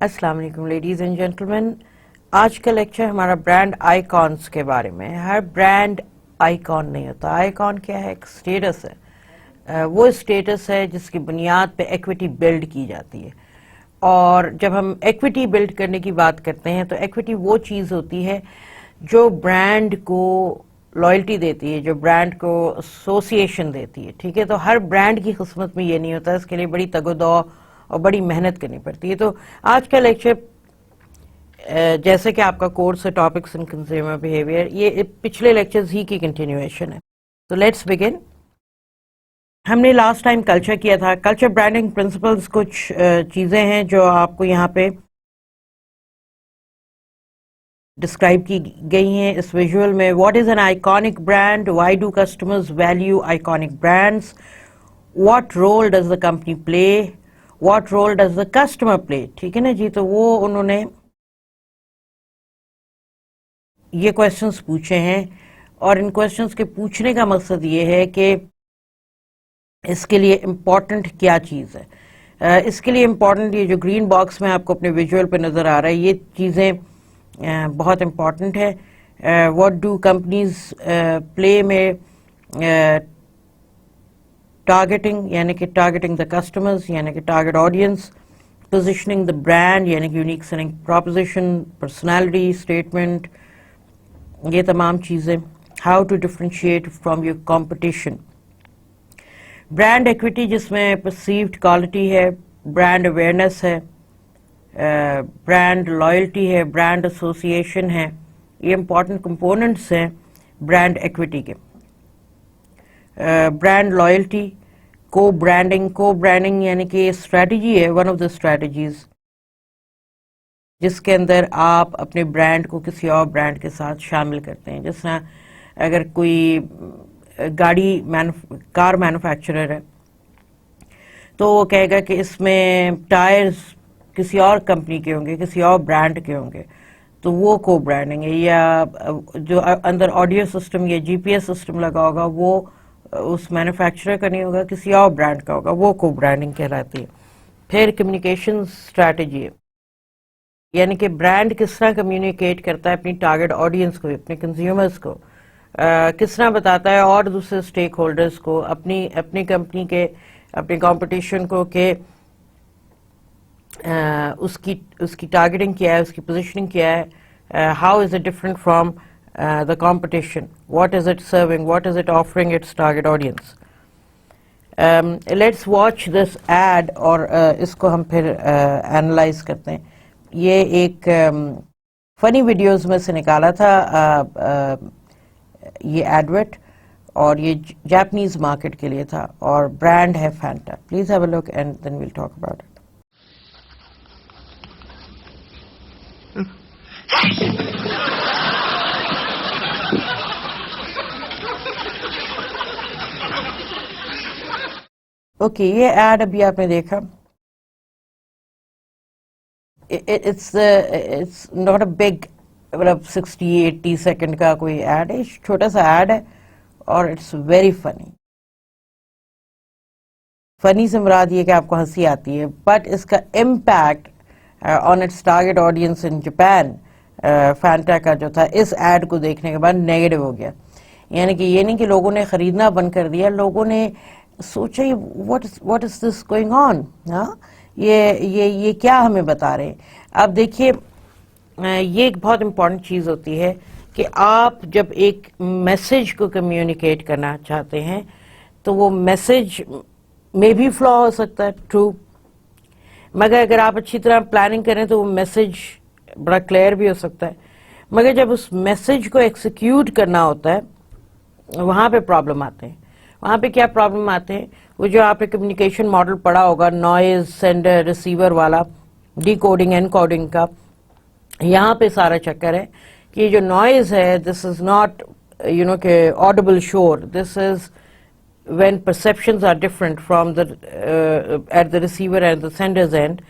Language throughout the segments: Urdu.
السلام علیکم لیڈیز اینڈ جینٹلمین. آج کا لیکچر ہمارا برانڈ آئیکونس کے بارے میں. ہر برانڈ آئیکون نہیں ہوتا. آئیکون کیا ہے؟ ایک سٹیٹس ہے. وہ سٹیٹس ہے جس کی بنیاد پہ ایکویٹی بلڈ کی جاتی ہے. اور جب ہم ایکویٹی بلڈ کرنے کی بات کرتے ہیں تو ایکویٹی وہ چیز ہوتی ہے جو برانڈ کو لائلٹی دیتی ہے, جو برانڈ کو ایسوسیشن دیتی ہے. ٹھیک ہے, تو ہر برانڈ کی قسمت میں یہ نہیں ہوتا. اس کے لیے بڑی تگ و دو اور بڑی محنت کرنی پڑتی ہے. تو آج کا لیکچر جیسے کہ آپ کا کورس ہے ٹاپکس ان کنزیومر بیہیویئر, یہ پچھلے لیکچرز ہی کی کنٹینیویشن ہے. تو لیٹس بگن. ہم نے لاسٹ ٹائم کلچر کیا تھا. کلچر برانڈنگ پرنسپلز کچھ چیزیں ہیں جو آپ کو یہاں پہ ڈسکرائب کی گئی ہیں اس ویژول میں. What is an iconic brand? Why do customers value iconic brands? What role does the company play? What role does the customer play? ٹھیک ہے نا جی. تو وہ انہوں نے یہ کوشچنس پوچھے ہیں, اور ان کوشچنس کے پوچھنے کا مقصد یہ ہے کہ اس کے لیے امپورٹنٹ کیا چیز ہے. اس کے لیے امپورٹنٹ یہ جو گرین باکس میں آپ کو اپنے ویژول پہ نظر آ رہا ہے, یہ چیزیں بہت امپورٹنٹ ہے. واٹ ڈو کمپنیز پلے میں ٹارگیٹنگ, یعنی کہ ٹارگیٹنگ دا کسٹمرز, یعنی کہ target audience. Positioning the brand, یعنی کہ unique selling proposition, personality statement, یہ تمام چیزیں. How to differentiate from your competition. Brand equity جس میں پرسیوڈ کوالٹی ہے, برانڈ اویئرنیس ہے, برانڈ لائلٹی ہے, برانڈ ایسوسیشن ہے. یہ امپورٹنٹ کمپوننٹس ہیں برانڈ ایکویٹی کے. برانڈ لائلٹی, کو برانڈنگ یعنی کہ اسٹریٹجی ہے, ون آف دا اسٹریٹجیز جس کے اندر آپ اپنے برانڈ کو کسی اور برانڈ کے ساتھ شامل کرتے ہیں. جس طرح اگر کوئی کار مینوفیکچرر ہے تو وہ کہے گا کہ اس میں ٹائرز کسی اور کمپنی کے ہوں گے, کسی اور برانڈ کے ہوں گے, تو وہ کو برانڈنگ ہے. یا جو اندر آڈیو سسٹم یا جی پی ایس سسٹم لگا ہوگا وہ اس مینوفیکچرر کا نہیں ہوگا, کسی اور برانڈ کا ہوگا, وہ کو برانڈنگ کہلاتی ہے. پھر کمیونیکیشن اسٹریٹجی ہے, یعنی کہ برانڈ کس طرح کمیونیکیٹ کرتا ہے اپنی ٹارگیٹ آڈینس کو, اپنے کنزیومرز کو, کس طرح بتاتا ہے اور دوسرے اسٹیک ہولڈرز کو, اپنی کمپنی کے, اپنی کمپٹیشن کو, کہ اس کی ٹارگیٹنگ کیا ہے, اس کی پوزیشننگ کیا ہے. How is it different from the competition, what is it serving, what is it offering its target audience. Let's watch this ad, اور اس کو ہم پھر اینالائز کرتے ہیں. یہ ایک فنی ویڈیوز میں سے نکالا تھا یہ ایڈورٹ, اور یہ جاپنیز مارکیٹ کے لیے تھا, اور برانڈ ہے Fanta. Please have a look and then we'll talk about it. Okay, یہ ایڈ ابھی آپ نے دیکھا. It's not a big, مطلب 60-80 سیکنڈ کا کوئی ایڈ ہے, چھوٹا سا ایڈ ہے, اور اٹس ویری فنی. فنی سے مراد یہ کہ آپ کو ہنسی آتی ہے, بٹ اس کا impact on its target audience in Japan, Fanta کا جو تھا, اس ایڈ کو دیکھنے کے بعد نیگیٹو ہو گیا. یعنی کہ یہ نہیں کہ لوگوں نے خریدنا بند کر دیا, لوگوں نے سوچا what is this going on, یہ کیا ہمیں بتا رہے ہیں. اب دیکھیے, یہ ایک بہت امپورٹنٹ چیز ہوتی ہے کہ آپ جب ایک میسج کو کمیونیکیٹ کرنا چاہتے ہیں تو وہ میسج میں بھی فلا ہو سکتا ہے, ٹرو, مگر اگر آپ اچھی طرح پلاننگ کریں تو وہ میسج بڑا کلیئر بھی ہو سکتا ہے. مگر جب اس میسج کو ایکسیکیوٹ کرنا ہوتا ہے وہاں پہ پرابلم آتے ہیں. وہاں پہ کیا پرابلم آتے ہیں؟ وہ جو آپ نے کمیونیکیشن ماڈل پڑھا ہوگا, نوائز سینڈر ریسیور والا, ڈی کوڈنگ این کوڈنگ کا, یہاں پہ سارا چکر ہے کہ یہ جو نوائز ہے, دس از ناٹ کہ آڈیبل شور, دس از when perceptions are different from at the receiver and the sender's end,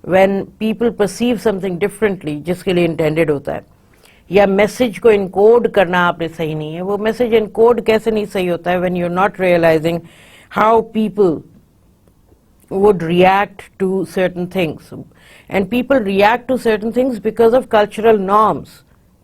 when people perceive something differently جس کے لیے intended ہوتا ہے, یا میسج کو انکوڈ کرنا آپ نے صحیح نہیں ہے. وہ میسج انکوڈ کیسے نہیں صحیح ہوتا ہے when you're not realizing how people would react to certain things, and people react to certain things because of cultural norms,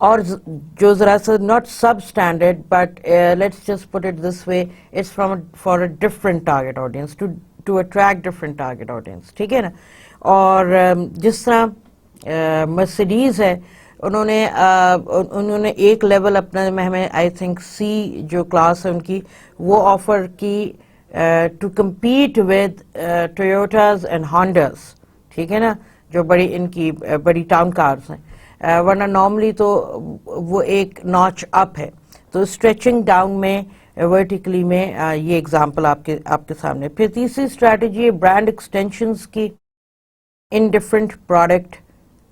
اور جو ذرا سا not substandard but let's just put it this way, it's for a different target audience, to attract different target audience, ٹھیک ہے نا. اور جس طرح مرسیڈیز ہے, انہوں نے ایک لیول اپنا میں ہمیں آئی تھنک سی جو کلاس ہے ان کی وہ آفر کی ٹو کمپیٹ ود ٹویوٹاز اینڈ ہانڈاز, ٹھیک ہے نا, جو بڑی ان کی بڑی ٹاؤن کارز ہیں. ورنہ نارملی تو وہ ایک ناچ اپ ہے. تو اسٹریچنگ ڈاؤن میں ورٹیکلی میں یہ ایگزامپل آپ کے سامنے. پھر تیسری اسٹریٹجی ہے برانڈ ایکسٹینشنز کی ان ڈفرینٹ پروڈکٹ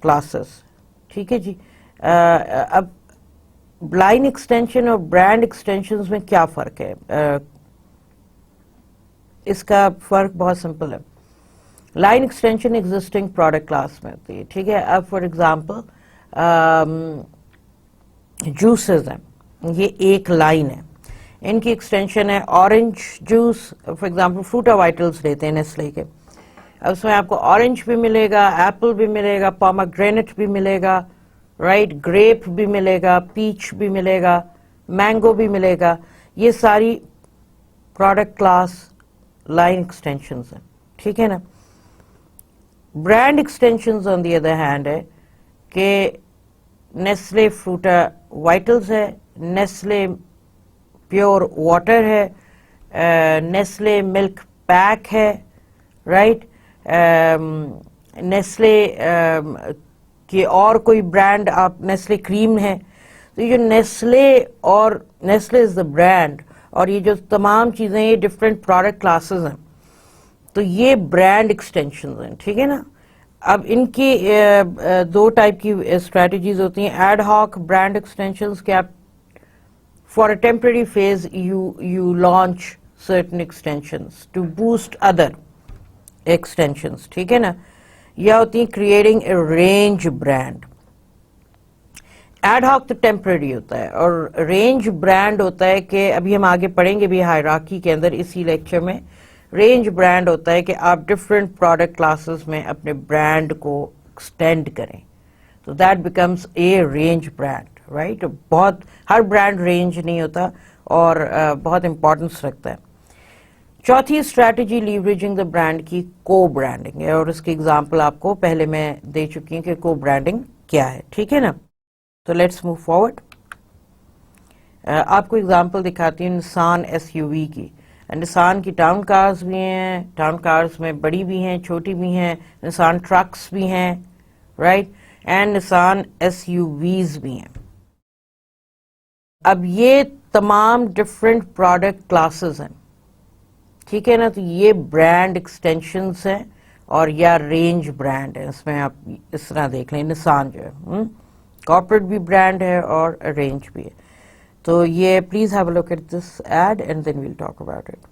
کلاسز, ٹھیک ہے جی. اب لائن ایکسٹینشن اور برانڈ ایکسٹینشنز میں کیا فرق ہے؟ اس کا فرق بہت سمپل ہے. Line extension existing product class میں ہوتی ہے, ٹھیک ہے. اب فار ایگزامپل جوسز ہیں, یہ ایک لائن ہے, ان کی ایکسٹینشن ہے اورنج جوس. فار ایگزامپل فروٹا وائٹلز لیتے ہیں نیسلے کے, اس میں آپ کو اورنج بھی ملے گا, ایپل بھی ملے گا, پومگرینٹ بھی ملے گا, رائٹ, گریپ بھی ملے گا, پیچ بھی ملے گا, مینگو بھی ملے گا. یہ ساری پروڈکٹ کلاس لائن ایکسٹینشنز ہیں, ٹھیک ہے نا. Brand extensions on the other hand ہے کہ نیسلے فروٹا وائٹلز ہے, نیسلے پیور واٹر ہے, نیسلے ملک پیک ہے, رائٹ, نیسلے کی اور کوئی برانڈ آپ نیسلے کریم ہے. تو یہ جو نیسلے اور نیسلے از دا برانڈ, اور یہ جو تمام چیزیں یہ ڈفرینٹ پروڈکٹ کلاسز ہیں, تو یہ برانڈ ایکسٹینشنز ہیں, ٹھیک ہے نا. اب ان کی دو ٹائپ کی اسٹریٹجیز ہوتی ہیں. ایڈ ہاک برانڈ ایکسٹینشنز کے آپ for a temporary phase you launch certain extensions to boost other extensions, ٹھیک ہے نا. یا ہوتی ہیں creating a range brand. Ad hoc تو ٹیمپرری ہوتا ہے, اور رینج برانڈ ہوتا ہے کہ ابھی ہم آگے پڑھیں گے بھی ہائرارکی کے اندر اسی لیکچر میں. رینج برانڈ ہوتا ہے کہ آپ ڈفرینٹ پروڈکٹ کلاسز میں اپنے برانڈ کو ایکسٹینڈ کریں, تو that becomes a range brand, right. بہت ہر برانڈ رینج نہیں ہوتا اور بہت امپورٹنس رکھتا ہے. چوتھی اسٹریٹجی لیوریجنگ دا برانڈ کی کو برانڈنگ ہے, اور اس کی ایگزامپل آپ کو پہلے میں دے چکی ہوں کہ کو برانڈنگ کیا ہے, ٹھیک ہے نا. تو لیٹس موو فارورڈ. آپ کو ایگزامپل دکھاتی ہوں نسان ایس یو وی کی. نسان کی ٹاؤن کارز بھی ہیں, ٹاؤن کارز میں بڑی بھی ہیں, چھوٹی بھی ہیں. نسان ٹرکس بھی ہیں, right, and Nissan S U Vs بھی ہیں. اب یہ تمام ڈفرینٹ پروڈکٹ کلاسز ہیں, ٹھیک ہے نا. تو یہ برانڈ ایکسٹینشنز ہیں اور یا رینج برانڈ ہے. اس میں آپ اس طرح دیکھ لیں, نسان جو ہے کارپوریٹ بھی برانڈ ہے اور رینج بھی ہے. تو یہ please have a look at this ad and then we'll talk about it.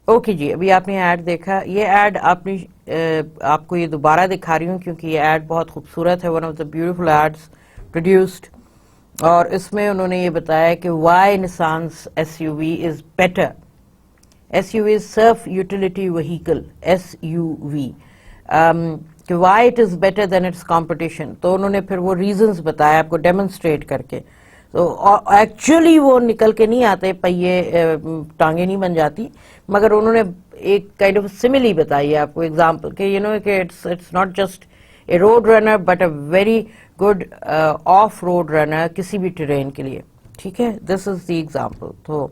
Okay جی, ابھی آپ نے ایڈ دیکھا. یہ ایڈ آپ کو یہ دوبارہ دکھا رہی ہوں کیونکہ یہ ایڈ بہت خوبصورت ہے, one of the beautiful ads produced. اور اس میں انہوں نے یہ بتایا کہ why Nissan's S U V is better. S U V is surf utility vehicle, S U V, کہ why it is better than its competition. تو انہوں نے پھر وہ ریزنز بتایا آپ کو ڈیمونسٹریٹ کر کے. تو ایکچولی وہ نکل کے نہیں آتے پہیے, ٹانگیں نہیں بن جاتی, مگر انہوں نے ایک کائنڈ آف سملی بتائی ہے آپ کو ایگزامپل کہ کہ it's not just a road runner but a very good off-road runner کسی بھی ٹرین کے لیے. ٹھیک ہے, this is the example. تو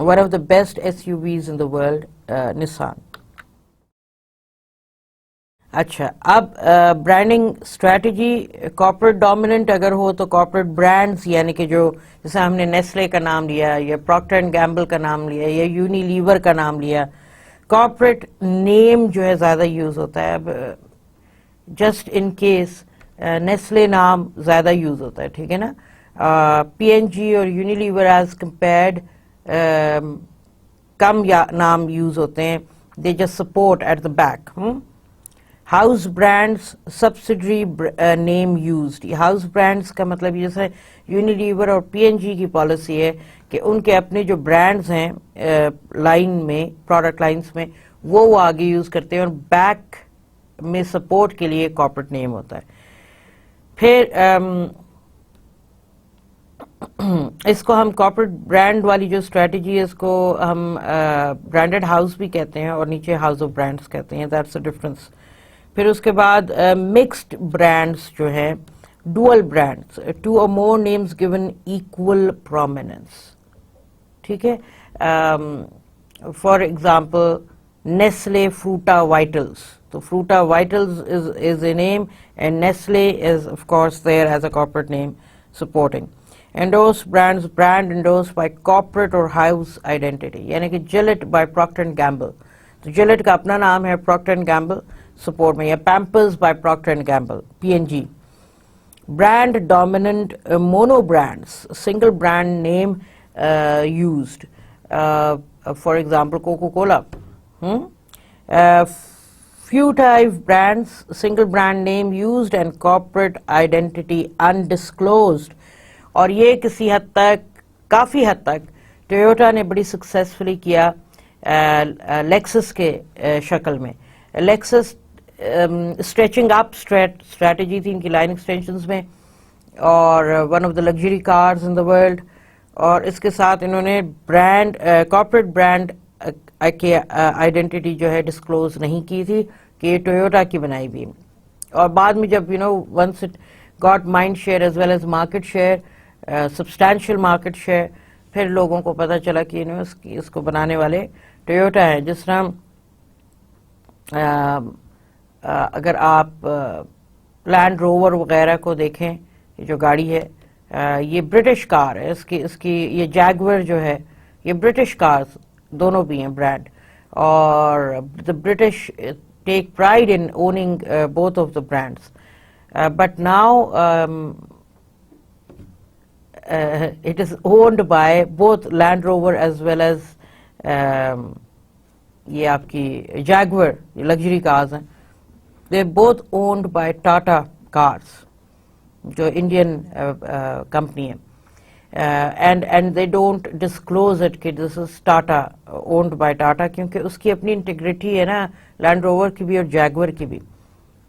one of the best SUVs in the world, Nissan. اچھا, اب برانڈنگ اسٹریٹجی کارپوریٹ ڈومیننٹ اگر ہو تو کارپوریٹ برانڈز, یعنی کہ جو جیسے ہم نے نیسلے کا نام لیا یا پراکٹر اینڈ گیمبل کا نام لیا یا یونیلیور کا نام لیا, کارپوریٹ نیم جو ہے زیادہ یوز ہوتا ہے. اب جسٹ ان کیس نیسلے نام زیادہ یوز ہوتا ہے, ٹھیک ہے نا. پی این جی اور یونیلیور ایز کمپیئرڈ کم نام یوز ہوتے ہیں, they just support at the back. House brands subsidiary name used. House brands کا مطلب جیسے یونیلیور اور پی این جی کی پالیسی ہے کہ ان کے اپنے جو برانڈز ہیں لائن میں, پروڈکٹ لائنز میں, وہ آگے یوز کرتے ہیں اور بیک میں سپورٹ کے لیے کارپوریٹ نیم ہوتا ہے. پھر اس کو ہم کارپوریٹ برانڈ والی جو اسٹریٹجی ہے اس کو ہم برانڈڈ ہاؤس بھی کہتے ہیں اور نیچے ہاؤس آف برانڈس کہتے ہیں. That's a difference. پھر اس کے بعد مکسڈ برانڈس جو ہیں, dual brands, 2 or more names given equal prominence. ٹھیک ہے, فار ایگزامپل نیسلے فروٹا وائٹلس. تو فروٹا وائٹلس is a name and Nestle is of course there as a corporate name supporting. Endorsed brands, brand endorsed by corporate or house identity, یعنی کہ Gillette by Procter and Gamble. تو Gillette کا اپنا نام ہے Procter and Gamble سپورٹ میں, یا Pampers by Procter and Gamble, PNG. Brand dominant mono brands, single brand name used. For example, Coca-Cola. Few type brands, single brand name used and corporate identity undisclosed. اور یہ کسی حد تک, کافی حد تک ٹویوٹا نے بڑی سکسیسفلی کیا لیکسس کے شکل میں. لیکسس اسٹریچنگ اپ اسٹریٹجی تھی ان کی لائن ایکسٹینشنز میں, اور one of the luxury cars in the world. اور اس کے ساتھ انہوں نے برانڈ, کارپوریٹ برانڈ کی آئیڈینٹی جو ہے ڈسکلوز نہیں کی تھی کہ یہ ٹویوٹا کی بنائی ہوئی. اور بعد میں جب once it got mind share as well as market share, substantial market share, پھر لوگوں کو پتہ چلا کہ اس کو بنانے والے ٹویوٹا ہیں. جس طرح اگر آپ لینڈ روور وغیرہ کو دیکھیں, جو گاڑی ہے یہ برٹش کار ہے, اس کی یہ جیگور جو ہے یہ برٹش کارز دونوں بھی ہیں برانڈ, اور the British take pride in owning both of the brands. But now it is owned by both Land Rover as well as یہ آپ کی Jaguar, luxury cars ہیں. They are both owned by Tata Cars, جو انڈین کمپنی ہے. And they don't disclose it کہ this is Tata, owned by Tata, کیونکہ اس کی اپنی انٹیگریٹی ہے نا, لینڈ روور کی بھی اور جیگور کی بھی,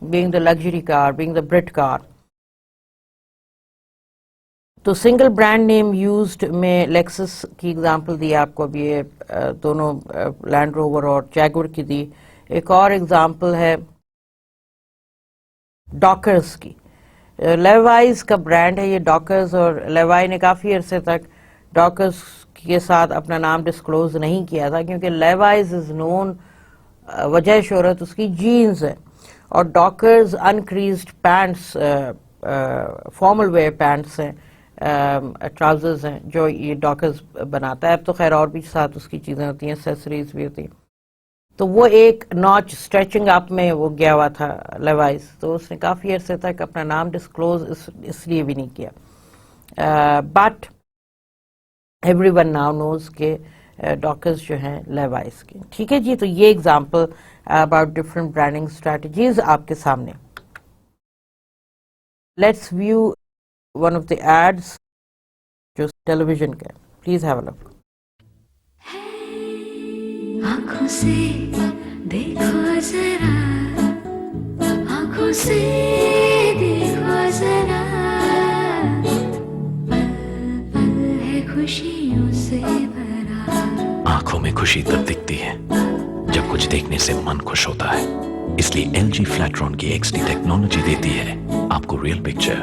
being the luxury car, being the Brit car. تو سنگل برانڈ نیم یوزڈ میں لیکسس کی اگزامپل دی آپ کو, ابھی یہ دونوں لینڈ روور اور جیگور کی دی. ایک اور اگزامپل ہے ڈاکرز کی. لیوائز کا برانڈ ہے یہ ڈاکرز, اور لیوائی نے کافی عرصے تک ڈاکرز کے ساتھ اپنا نام ڈسکلوز نہیں کیا تھا, کیونکہ لیوائز از نون, وجہ شہرت اس کی جینز ہے, اور Dockers increased pants, formal wear pants ہیں, ٹراؤزرز ہیں جو یہ ڈاکرز بناتا ہے. اب تو خیر اور بھی ساتھ اس کی چیزیں ہوتی ہیں, ایکسیسریز بھی ہوتی ہیں. تو وہ ایک ناچ اسٹریچنگ اپ میں وہ گیا ہوا تھا لیوائز, تو اس نے کافی عرصے تک اپنا نام ڈسکلوز اس لیے بھی نہیں کیا. بٹ ایوری ون ناؤ نوز کہ ڈاکرز جو ہیں لیوائز کے. ٹھیک ہے جی, تو یہ example about different branding strategies آپ کے سامنے. Let's view one of the ads جو ٹیلی ویژن کا. Please have a look. آنکھوں سے دیکھو ذرا, آنکھوں سے دیکھو ذرا, پل پل ہے خوشیوں سے بھرا. آنکھوں میں خوشی تب دکھتی ہے جب کچھ دیکھنے سے من خوش ہوتا ہے. اس لیے LG فلیٹرون کی XD ٹیکنالوجی دیتی ہے آپ کو real picture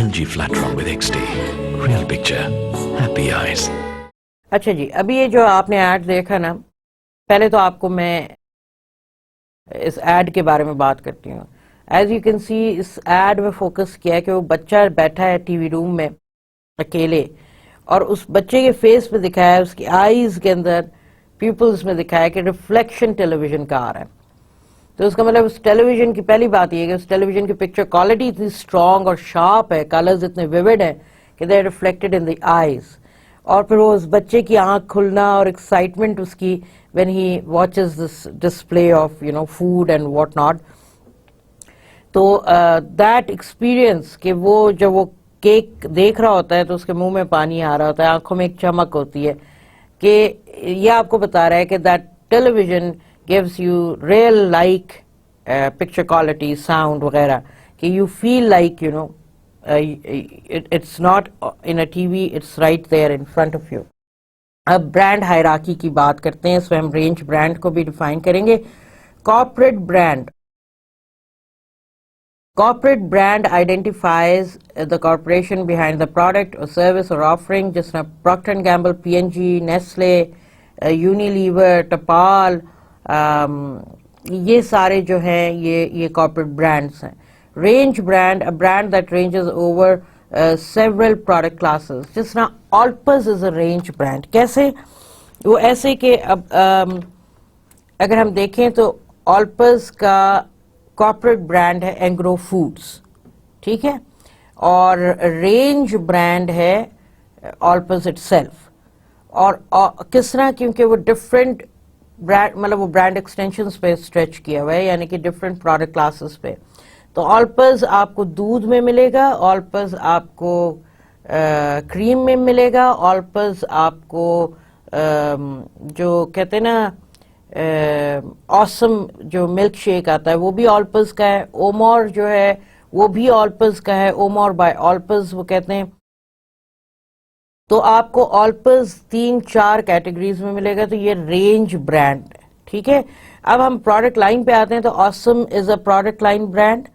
LG Flatron with XD. Real picture, happy eyes. اچھا جی، ابھی یہ جو آپ نے ایڈ دیکھا نا، پہلے تو آپ کو میں اس ایڈ کے بارے میں بات کرتی ہوں. ایز یو کین سی اس ایڈ میں فوکس کیا ہے کہ وہ بچہ بیٹھا ہے ٹی وی روم میں اکیلے، اور اس بچے کے فیس پہ دکھایا ہے، اس کی آئیز کے اندر پیپلز میں دکھایا کہ ریفلیکشن ٹیلی ویژن کا آ رہا ہے. تو اس کا مطلب اس ٹیلی ویژن کی پہلی بات یہ ہے کہ اس ٹیلی ویژن کی پکچر کوالٹی اتنی اسٹرانگ اور شارپ ہے، کلرز اتنے ویوڈ ہیں کہ دے ریفلیکٹڈ ان دی آئیز. اور پھر وہ اس بچے کی آنکھ کھلنا اور ایکسائٹمنٹ اس کی when he watches this display of food and what not. تو دیٹ ایکسپیرئنس کہ وہ جب وہ کیک دیکھ رہا ہوتا ہے تو اس کے منہ میں پانی آ رہا ہوتا ہے، آنکھوں میں ایک چمک ہوتی ہے، کہ یہ آپ کو بتا رہا ہے کہ that television gives you real like picture quality, sound وغیرہ، کہ you feel like it's not in a TV, it's right there in front of you. اب برانڈ ہائرارکی کی بات کرتے ہیں، اس میں ہم رینج برانڈ کو بھی ڈیفائن کریں گے. Corporate brand. Corporate brand identifies the corporation behind the product or service or offering, جس میں Procter & Gamble, P&G, Nestle, Unilever, Tapal، یہ سارے جو ہیں یہ corporate brands ہیں. Range brand, a brand that ranges over several product classes. جس طرح Alpers is a range brand. کیسے؟ وہ ایسے کہ اب اگر ہم دیکھیں تو Alpers کا کارپوریٹ برانڈ ہے اینگرو فوڈس، ٹھیک ہے، اور رینج برانڈ ہے آلپس اٹ سیلف. اور کس طرح؟ کیونکہ وہ ڈفرینٹ برانڈ، مطلب وہ برانڈ ایکسٹینشنز پہ اسٹریچ کیا ہوا ہے، یعنی کہ ڈفرینٹ پروڈکٹ کلاسز پہ. تو آلپس آپ کو دودھ میں ملے گا، آلپس آپ کو کریم میں ملے گا، آلپس آپ کو جو کہتے ہیں نا اوسم جو ملک شیک آتا ہے وہ بھی آلپس کا ہے، اومور جو ہے وہ بھی آلپس کا ہے، اومور بائی آلپس وہ کہتے ہیں. تو آپ کو آلپس 3-4 کیٹیگریز میں ملے گا. تو یہ رینج برانڈ ہے، ٹھیک ہے. اب ہم پروڈکٹ لائن پہ آتے ہیں تو awesome is a product line brand,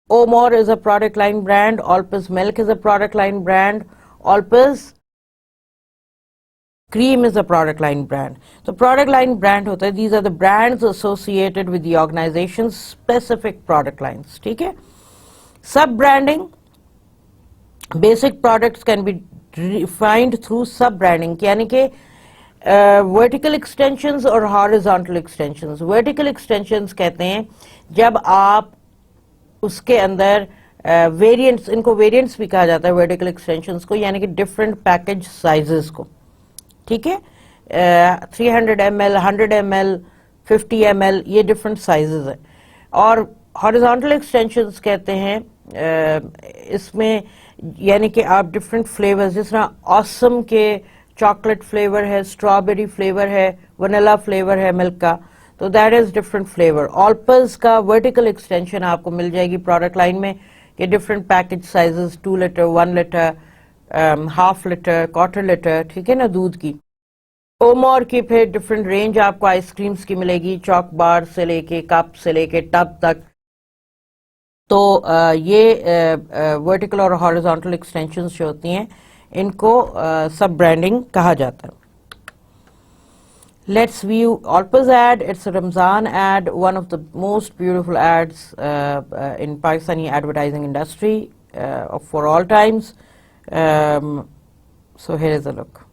Omore is a product line brand, Olpers milk is a product line brand, Olpers Cream is a product line brand. So product line brand ہوتا ہے, these are the brands associated with the organization's specific product lines. ٹھیک ہے. Sub branding, basic products can be defined through sub branding, یعنی کہ vertical extensions اور horizontal extensions. Vertical extensions کہتے ہیں جب آپ اس کے اندر variants، ان کو variants بھی کہا جاتا ہے vertical extensions کو، یعنی کہ different package sizes کو. ٹھیک ہے. 300 ml 100 ml 50 ml یہ ڈفرینٹ سائزز ہیں. اور ہاریزونٹل ایکسٹینشنز کہتے ہیں اس میں یعنی کہ آپ ڈفرینٹ فلیورز، جس طرح اوسم کے چاکلیٹ فلیور ہے، اسٹرابیری فلیور ہے، ونیلا فلیور ہے ملک کا، تو that is different flavour. Olpers کا ورٹیکل ایکسٹینشن آپ کو مل جائے گی پروڈکٹ لائن میں کہ different package sizes, 2 litre 1 litre, half litre, quarter litre, ٹھیک ہے نا، دودھ کی. اومور کی پھر ڈفرینٹ رینج آپ کو آئس کریمز کی ملے گی، چاک بار سے لے کے کپ سے لے کے ٹب تک. تو یہ ورٹیکل اور ہاریزونٹل ایکسٹینشنز جو ہوتی ہیں ان کو سب برانڈنگ کہا جاتا ہے. Let's view Alpers ad. It's a Ramzan ad, one of the most beautiful ads in Pakistani advertising industry for all times. So here is a look.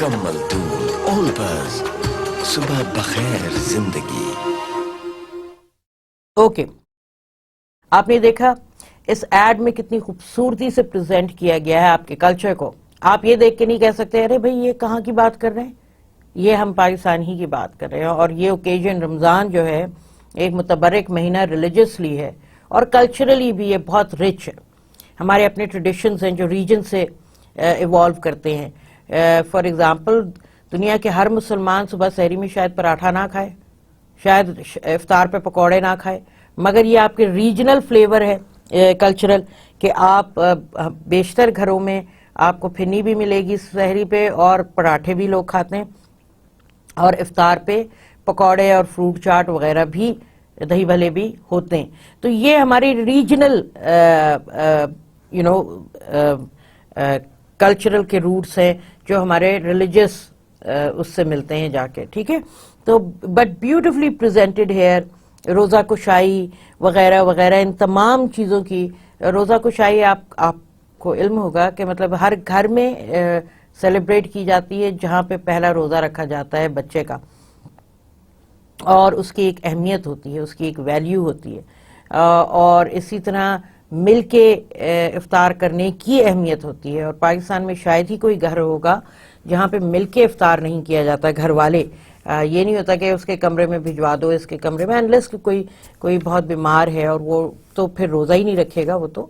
مکمل دھول اول بز صبح بخیر زندگی. اوکے آپ نے دیکھا اس ایڈ میں کتنی خوبصورتی سے پریزنٹ کیا گیا ہے آپ کے کلچر کو. آپ یہ دیکھ کے نہیں کہہ سکتے ارے بھائی یہ کہاں کی بات کر رہے ہیں, یہ ہم پاکستان ہی کی بات کر رہے ہیں. اور یہ اوکیجن رمضان جو ہے ایک متبرک مہینہ ریلیجسلی ہے اور کلچرلی بھی یہ بہت رچ ہے. ہمارے اپنے ٹریڈیشنز ہیں جو ریجن سے ایوالو کرتے ہیں. فار ایگزامپل دنیا کے ہر مسلمان صبح سحری میں شاید پراٹھا نہ کھائے, شاید افطار پہ پکوڑے نہ کھائے, مگر یہ آپ کے ریجنل فلیور ہے کلچرل کہ آپ بیشتر گھروں میں آپ کو پھرنی بھی ملے گی سحری پہ اور پراٹھے بھی لوگ کھاتے ہیں, اور افطار پہ پکوڑے اور فروٹ چاٹ وغیرہ بھی دہی بھلے بھی ہوتے ہیں. تو یہ ہماری ریجنل کلچرل کے روٹس ہیں جو ہمارے ریلیجس اس سے ملتے ہیں جا کے, ٹھیک ہے. تو بٹ بیوٹیفلی پریزنٹڈ ہیئر, روزہ کشائی وغیرہ وغیرہ, ان تمام چیزوں کی روزہ کشائی آپ کو علم ہوگا کہ مطلب ہر گھر میں سیلیبریٹ کی جاتی ہے جہاں پہ پہلا روزہ رکھا جاتا ہے بچے کا, اور اس کی ایک اہمیت ہوتی ہے, اس کی ایک ویلیو ہوتی ہے. اور اسی طرح مل کے افطار کرنے کی اہمیت ہوتی ہے. اور پاکستان میں شاید ہی کوئی گھر ہوگا جہاں پہ مل کے افطار نہیں کیا جاتا. گھر والے یہ نہیں ہوتا کہ اس کے کمرے میں بھجوا دو اس کے کمرے میں, انلیس کہ کوئی بہت بیمار ہے اور وہ تو پھر روزہ ہی نہیں رکھے گا وہ تو,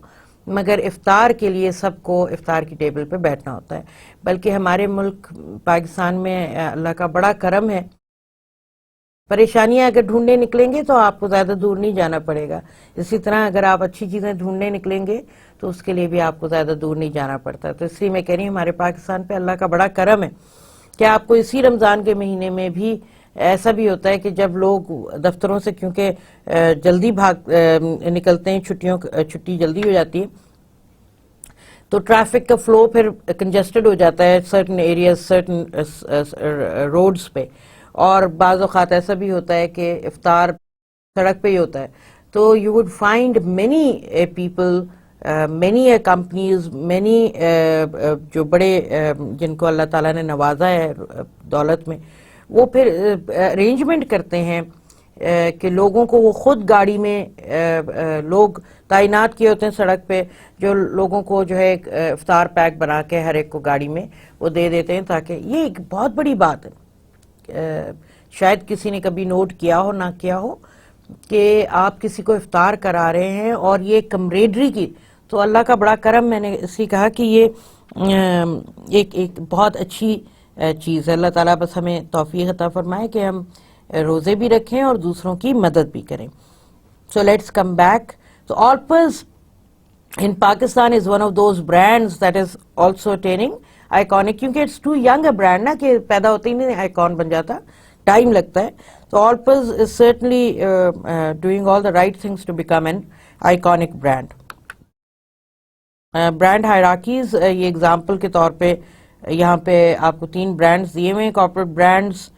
مگر افطار کے لیے سب کو افطار کی ٹیبل پہ بیٹھنا ہوتا ہے. بلکہ ہمارے ملک پاکستان میں اللہ کا بڑا کرم ہے, پریشانیاں اگر ڈھونڈنے نکلیں گے تو آپ کو زیادہ دور نہیں جانا پڑے گا. اسی طرح اگر آپ اچھی چیزیں ڈھونڈنے نکلیں گے تو اس کے لیے بھی آپ کو زیادہ دور نہیں جانا پڑتا. تو اس لیے میں کہہ رہی ہوں ہمارے پاکستان پہ اللہ کا بڑا کرم ہے کہ آپ کو اسی رمضان کے مہینے میں بھی ایسا بھی ہوتا ہے کہ جب لوگ دفتروں سے کیونکہ جلدی نکلتے ہیں, چھٹی جلدی ہو جاتی ہے, تو ٹریفک کا فلو پھر کنجسٹڈ ہو جاتا ہے سرٹن ایریاز, سرٹن روڈز پہ. اور بعض اوقات ایسا بھی ہوتا ہے کہ افطار سڑک پہ ہی ہوتا ہے. تو you would find many people, many companies, many جو بڑے جن کو اللہ تعالیٰ نے نوازا ہے دولت میں, وہ پھر ارینجمنٹ کرتے ہیں کہ لوگوں کو وہ خود گاڑی میں لوگ تعینات کیے ہوتے ہیں سڑک پہ جو لوگوں کو جو ہے افطار پیک بنا کے ہر ایک کو گاڑی میں وہ دے دیتے ہیں, تاکہ یہ ایک بہت بڑی بات ہے. شاید کسی نے کبھی نوٹ کیا ہو نہ کیا ہو کہ آپ کسی کو افطار کرا رہے ہیں اور یہ کمریڈری کی, تو اللہ کا بڑا کرم. میں نے اس لیے کہا کہ یہ ایک بہت اچھی چیز ہے. اللہ تعالیٰ بس ہمیں توفیق عطا فرمائے کہ ہم روزے بھی رکھیں اور دوسروں کی مدد بھی کریں. So let's come back. So Alpers in Pakistan is one of those brands that is also attaining iconic, کیونکہ it's too young a brand نا کہ پیدا ہوتے ہی نہیں آئیکن بن جاتا, ٹائم لگتا ہے. So Alpers is certainly doing all the right things to become an iconic brand. Brand hierarchies, یہ اگزامپل کے طور پہ یہاں پہ آپ کو 3 برانڈز دیے ہوئے ہیں. کارپوریٹ برانڈز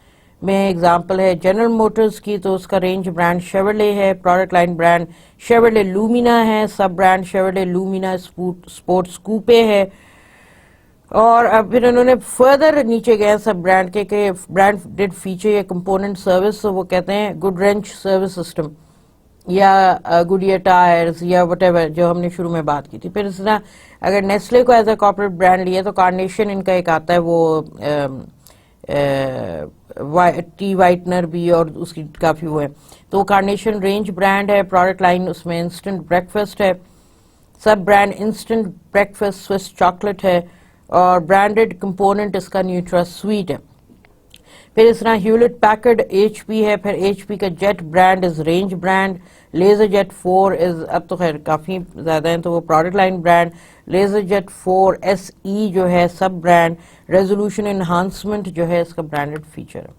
میں اگزامپل ہے جنرل موٹرز کی, تو اس کا رینج برانڈ شیورلے ہے, پروڈکٹ لائن برانڈ شیورلے لومینا ہے, سب برانڈ شیورلے لومینا اسپورٹس کوپے ہے. اور اب پھر انہوں نے فردر نیچے گئے سب برانڈ کے کہ برانڈ ڈڈ فیچر یا کمپوننٹ سروس, تو وہ کہتے ہیں گڈ رینچ سروس سسٹم یا گڈیئر ٹائرز یا وٹ ایور جو ہم نے شروع میں بات کی تھی. پھر اس طرح اگر نیسلے کو ایز اے کارپوریٹ برانڈ لیا تو کارنیشن ان کا ایک آتا ہے وہ ٹی وائٹنر بھی, اور اس کی کافی وہ ہے, تو کارنیشن رینج برانڈ ہے. پروڈکٹ لائن اس میں انسٹنٹ بریکفاسٹ ہے, سب brand instant breakfast Swiss chocolate ہے, اور برانڈڈ کمپوننٹ اس کا نیوٹرا سویٹ ہے. پھر اس طرح ہیولٹ پیکرڈ ایچ پی ہے, پھر ایچ پی کا jet brand is range brand, laser jet 4 is, اب تو خیر کافی زیادہ ہیں تو وہ product line brand, laser jet 4 S E جو ہے سب برانڈ, ریزولوشن انہانسمنٹ جو ہے اس کا برانڈڈ فیچر ہے.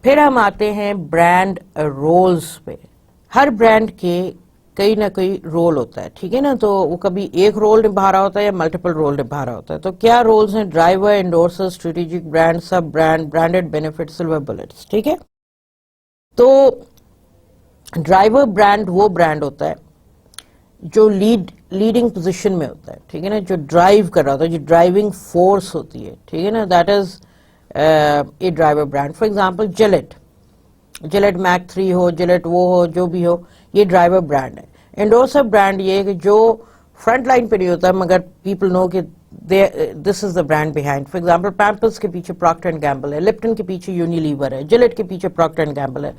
پھر ہم آتے ہیں برانڈ رولز پہ. ہر برانڈ کے کئی نہ کئی رول ہوتا ہے, ٹھیک ہے نا, تو وہ کبھی ایک رول نبھا رہا ہوتا ہے یا ملٹیپل رول نبھا رہا ہوتا ہے. تو کیا رولز ہیں؟ Driver, endorser, strategic brand, sub brand, branded benefit, silver bullets, ٹھیک ہے. تو ڈرائیور برانڈ وہ برانڈ ہوتا ہے جو لیڈنگ پوزیشن میں ہوتا ہے, ٹھیک ہے نا, جو ڈرائیو کر رہا ہوتا ہے, جو ڈرائیونگ فورس ہوتی ہے, ٹھیک ہے نا, that is a driver brand. For example, Gillette Mac 3 who, Gillette وہ ہو, جو بھی ہو, یہ ڈرائیور برانڈ ہے. انڈورسر برانڈ یہ ہے کہ جو فرنٹ لائن پہ نہیں ہوتا مگر پیپل نو کہ this is the brand behind. For example Pampers کے پیچھے پراکٹر اینڈ گیمبل ہے, لپٹن کے پیچھے یونیلیور ہے, جلیٹ کے پیچھے پراکٹر اینڈ گیمبل ہے.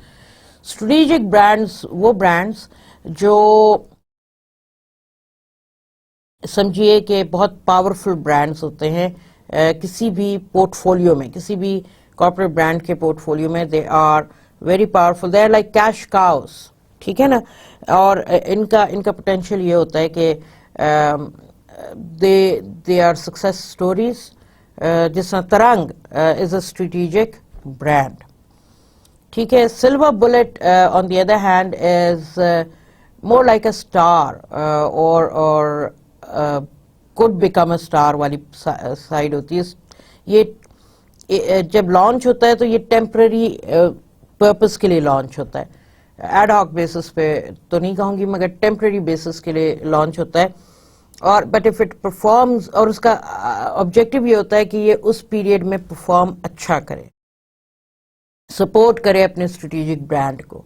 اسٹریٹجک برانڈز وہ برانڈز جو سمجھیے کہ بہت پاورفل برانڈز ہوتے ہیں کسی بھی پورٹ فولیو میں, کسی بھی کارپوریٹ برانڈ کے پورٹ فولیو میں. They are very powerful, they are like cash cows, ٹھیک ہے نا. اور ان کا پوٹینشیل یہ ہوتا ہے کہ دے آر سکسیس اسٹوریز. جس طرح ترنگ از اے اسٹریٹجک برانڈ, ٹھیک ہے. Silver Bullet on the other hand is more like a star اور could become a star والی سائڈ ہوتی ہے. یہ جب لانچ ہوتا ہے تو یہ ٹیمپرری پرپز کے لیے لانچ ہوتا ہے, ایڈ ہاک بیسس پہ تو نہیں کہوں گی مگر ٹیمپرری بیسس کے لیے لانچ ہوتا ہے. اور بٹ اف اٹ پرفارمز, اور اس کا آبجیکٹو یہ ہوتا ہے کہ یہ اس پیریڈ میں پرفارم اچھا کرے, سپورٹ کرے اپنے اسٹریٹجک برانڈ کو.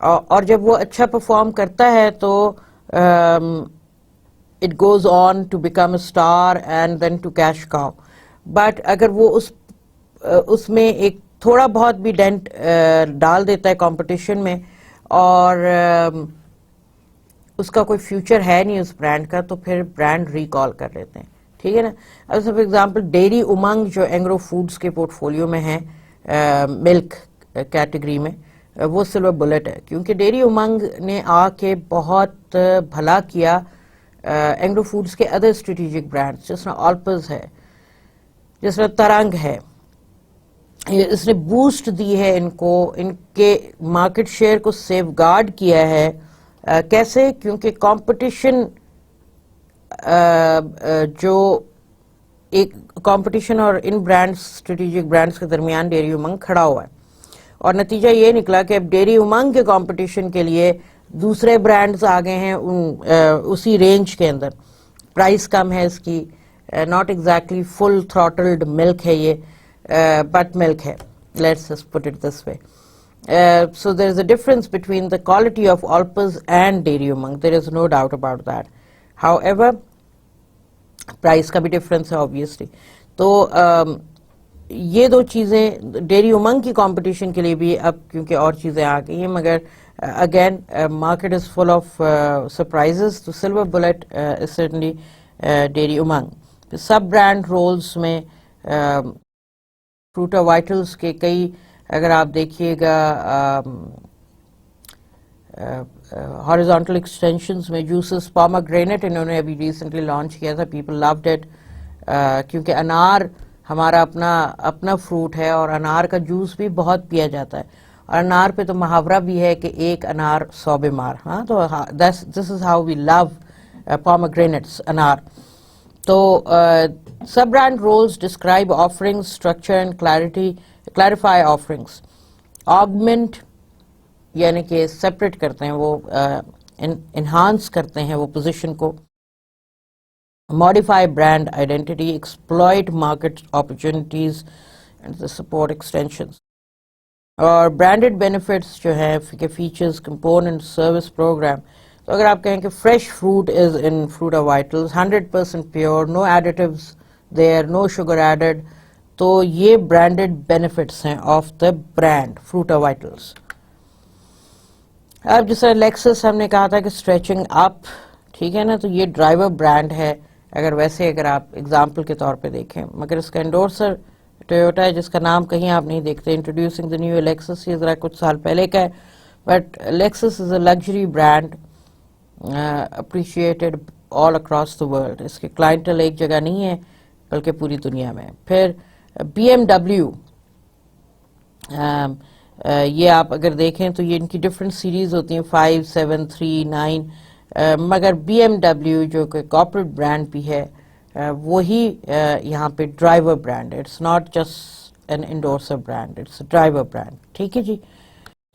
اور جب وہ اچھا پرفارم کرتا ہے تو it goes on to become a star and then to cash cow. But اگر وہ اس میں ایک تھوڑا بہت بھی ڈینٹ ڈال دیتا ہے کمپٹیشن میں اور اس کا کوئی فیوچر ہے نہیں اس برانڈ کا, تو پھر برانڈ ریکال کر لیتے ہیں, ٹھیک ہے نا. اب فار ایگزامپل ڈیری امنگ جو اینگرو فوڈز کے پورٹ فولیو میں ہے ملک کیٹیگری میں, وہ سلور بلیٹ ہے کیونکہ ڈیری امنگ نے آ کے بہت بھلا کیا اینگرو فوڈز کے ادر اسٹریٹجک برانڈز, جس طرح آلپز ہے, جس طرح ترنگ ہے. اس نے بوسٹ دی ہے ان کو, ان کے مارکیٹ شیئر کو سیف گارڈ کیا ہے. کیسے؟ کیونکہ کمپٹیشن جو ایک کمپٹیشن اور ان برانڈز اسٹریٹجک برانڈز کے درمیان ڈیری امنگ کھڑا ہوا ہے, اور نتیجہ یہ نکلا کہ اب ڈیری امنگ کے کمپٹیشن کے لیے دوسرے برانڈز آ گئے ہیں اسی رینج کے اندر. پرائس کم ہے اس کی, ناٹ ایگزیکٹلی فل تھروٹلڈ ملک ہے یہ, بٹ ملک ہے, let's just put it this way. So there is a difference between the quality of Alpers and Dairy Umang. There is no doubt about that. However, price کا بھی difference ہے obviously. تو یہ دو چیزیں ڈیری امنگ کی کمپٹیشن کے لیے بھی اب کیونکہ اور چیزیں آ گئی ہیں, مگر again market is full of surprises. تو silver bullet is certainly Dairy Omung. Sub brand roles میں فروٹا وائٹلز کے کئی, اگر آپ دیکھیے گا ہارزونٹل ایکسٹینشنز میں جوسز, پومگرینٹ انہوں نے ابھی ریسنٹلی لانچ کیا تھا, پیپل لوڈ اٹ کیونکہ انار ہمارا اپنا فروٹ ہے اور انار کا جوس بھی بہت پیا جاتا ہے, اور انار پہ تو محاورہ بھی ہے کہ ایک انار 100 بیمار. ہاں, تو دس is how we love pomegranates, انار. تو sub brand roles describe offerings, structure and clarify offerings. Augment یعنی کہ سپریٹ کرتے ہیں, وہ انہانس کرتے ہیں وہ پوزیشن کو. modify brand identity, exploit market opportunities and the support extensions. اور branded benefits جو ہے کہ features, components, service program. تو اگر آپ کہیں کہ fresh fruit is in Fruita Vitals, 100% pure, no additives there, no sugar added, تو یہ branded benefits ہیں of the brand Fruita Vitals. اب جس طرح Lexus ہم نے کہا تھا کہ stretching up, ٹھیک ہے نا, تو یہ ڈرائیور برانڈ ہے اگر آپ ایگزامپل کے طور پہ دیکھیں, مگر اس کا انڈورسر ٹویوٹا ہے جس کا نام کہیں آپ نہیں دیکھتے. انٹروڈیوسنگ دی نیو لیکسس, یہ ذرا کچھ سال پہلے کا ہے, but Lexus is a luxury brand appreciated all across the world. اس کے کلائنٹل ایک جگہ نہیں ہے بلکہ پوری دنیا میں. پھر بی ایم ڈبلیو, یہ آپ اگر دیکھیں تو یہ ان کی ڈفرینٹ سیریز ہوتی ہیں 5, 7, 3, 9, مگر بی ایم ڈبلیو جو کہ کارپوریٹ برانڈ بھی ہے وہی یہاں پہ ڈرائیور برانڈ ہے. It's not just an endorser brand, it's driver brand, ٹھیک ہے جی.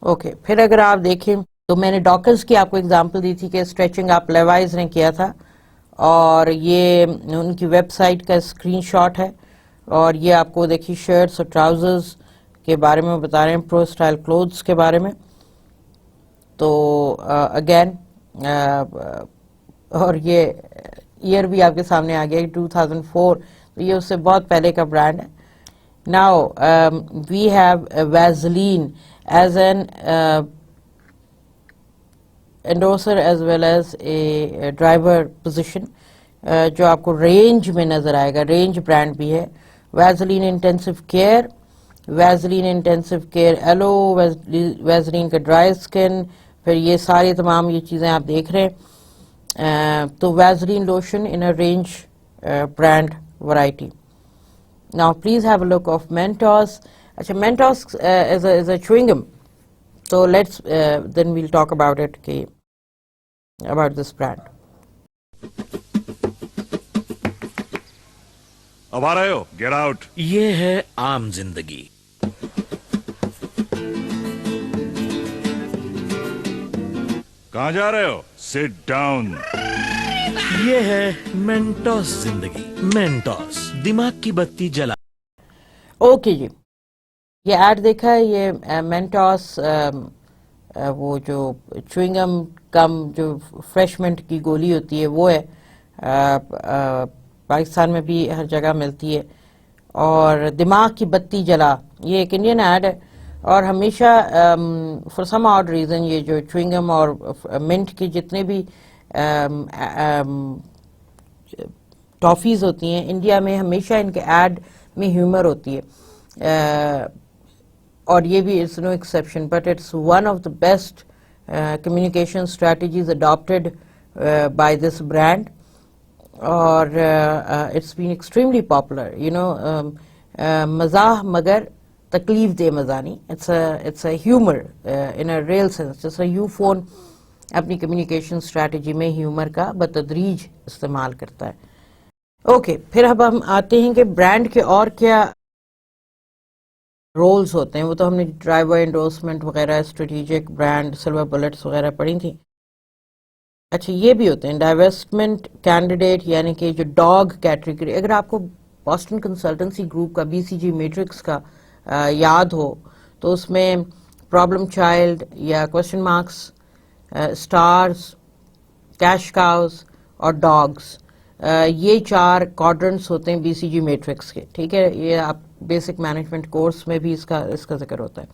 اوکے, پھر اگر آپ دیکھیں تو میں نے ڈاکرز کی آپ کو اگزامپل دی تھی کہ اسٹریچنگ آپ لیوائز نے کیا تھا, اور یہ ان کی ویب سائٹ کا اسکرین شاٹ ہے. اور یہ آپ کو دیکھیے شرٹس اور ٹراؤزرز کے بارے میں بتا رہے ہیں, پرو اسٹائل کلوتھس کے بارے میں. تو اگین اور یہ ایئر بھی آپ کے سامنے آ گیا 2004, تو یہ اس سے بہت پہلے کا برانڈ ہے. Now we have Vaseline as an endorser as well as a driver position, جو آپ کو رینج میں نظر آئے گا, رینج برانڈ بھی ہے. Vaseline intensive care, Vaseline intensive care aloe, Vaseline کا ڈرائی اسکن, پھر یہ ساری تمام یہ چیزیں آپ دیکھ رہے ہیں. تو Vaseline lotion in a range brand variety. Now please have a look of Mentos. اچھا Mentos is a chewing gum. So let's then we'll talk about it, about this brand. اب آ رہے ہو, گیٹ آؤٹ. یہ ہے عام زندگی. کہاں جا رہے ہو؟ Sit down. یہ ہے مینٹوس زندگی. مینٹوس دماغ کی بتی جلا. اوکے جی, یہ ایڈ دیکھا ہے, یہ مینٹوس وہ جو چوئنگم کم جو فریشمنٹ کی گولی ہوتی ہے وہ ہے, پاکستان میں بھی ہر جگہ ملتی ہے. اور دماغ کی بتی جلا, یہ ایک انڈین ایڈ ہے. اور ہمیشہ فار سم آڈ ریزن یہ جو چوئنگم اور منٹ کی جتنے بھی ٹافیز ہوتی ہیں انڈیا میں, ہمیشہ ان کے ایڈ میں ہیومر ہوتی ہے. اور یہ بھی it's no exception, but it's one of the best communication strategies adopted by this brand. اور it's been extremely popular, you know, مزاح مگر تکلیف دہ مزاح نہیں, it's a humour in a real sense. جیسا یو فون اپنی کمیونیکیشن اسٹریٹجی میں ہیومر کا بتدریج استعمال کرتا ہے. اوکے, پھر اب ہم آتے ہیں کہ برانڈ کے اور کیا رولز ہوتے ہیں. وہ تو ہم نے ڈرائیور انڈورسمنٹ وغیرہ, اسٹریٹجک برانڈ, سلور بلٹس وغیرہ پڑھی تھیں. اچھا یہ بھی ہوتے ہیں ڈائیورسمنٹ کینڈیڈیٹ, یعنی کہ جو ڈاگ کیٹیگری. اگر آپ کو باسٹن کنسلٹنسی گروپ کا BCG میٹرکس کا یاد ہو تو اس میں پرابلم چائلڈ یا question marks, stars, cash cows اور ڈاگز, یہ 4 کوڈرنٹس ہوتے ہیں BCG میٹرکس کے. ٹھیک ہے, یہ آپ بیسک مینجمنٹ کورس میں بھی اس کا ذکر ہوتا ہے.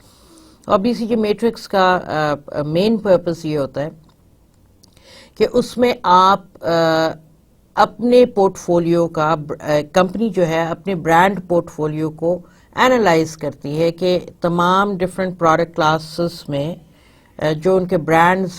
اور BCG میٹرکس کا مین پرپس یہ ہوتا ہے کہ اس میں آپ اپنے پورٹ فولیو کا, کمپنی جو ہے اپنے برانڈ پورٹ فولیو کو اینالائز کرتی ہے کہ تمام ڈفرینٹ پروڈکٹ کلاسز میں جو ان کے برانڈز